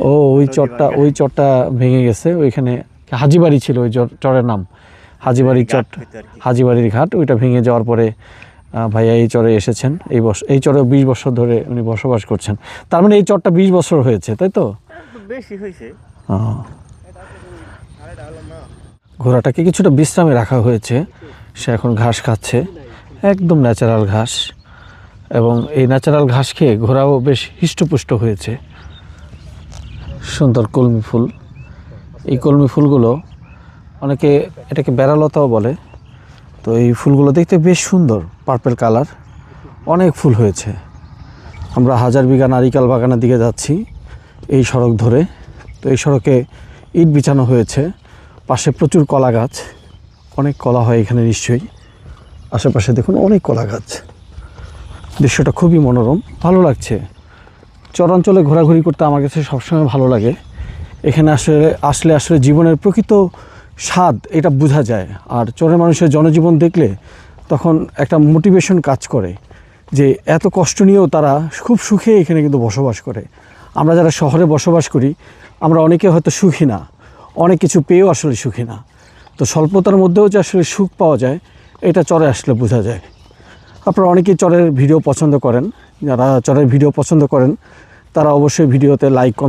ও ওই চরটা ভেঙে গেছে। ওইখানে হাজিবাড়ি ছিল ওই চরের নাম, হাজিবাড়ির চর, হাজিবাড়ির ঘাট। ওইটা ভেঙে যাওয়ার পরে ভাইয়া এই চরে এসেছেন। এই চরে 20 বছর ধরে উনি বসবাস করছেন। তার মানে এই চরটা 20 বছর হয়েছে, তাই তো? বেশি হয়েছে। ঘোড়াটাকে কিছুটা বিশ্রামে রাখা হয়েছে, সে এখন ঘাস খাচ্ছে, একদম ন্যাচারাল ঘাস। এবং এই ন্যাচারাল ঘাস খেয়ে ঘোড়াও বেশ হৃষ্টপুষ্ট হয়েছে। সুন্দর কলমি ফুল। এই কলমি ফুলগুলো অনেকে এটাকে বেড়ালতাও বলে। তো এই ফুলগুলো দেখতে বেশ সুন্দর, পার্পল কালার, অনেক ফুল হয়েছে। আমরা হাজার বিঘা নারিকেল বাগানের দিকে যাচ্ছি এই সড়ক ধরে। তো এই সড়কে ইট বিছানো হয়েছে, পাশে প্রচুর কলা গাছ, অনেক কলা হয় এখানে নিশ্চয়ই। আশেপাশে দেখুন অনেক কলা গাছ। দৃশ্যটা খুবই মনোরম, ভালো লাগছে। চরাঞ্চলে ঘোরাঘুরি করতে আমার কাছে সবসময় ভালো লাগে। এখানে আসলে জীবনের প্রকৃত স্বাদ এটা বোঝা যায়। আর চরের মানুষের জনজীবন দেখলে তখন একটা মোটিভেশন কাজ করে যে এত কষ্ট নিয়েও তারা খুব সুখে এখানে কিন্তু বসবাস করে। আমরা যারা শহরে বসবাস করি, আমরা অনেকে হয়তো সুখী না, অনেক কিছু পেয়েও আসলে সুখী না। তো স্বল্পতার মধ্যেও যে আসলে সুখ পাওয়া যায়, এটা চরে আসলে বোঝা যায়। আপনারা অনেকেই চরের ভিডিও পছন্দ করেন। যারা চরের ভিডিও পছন্দ করেন তারা অবশ্যই ভিডিওতে লাইক, কমেন্ট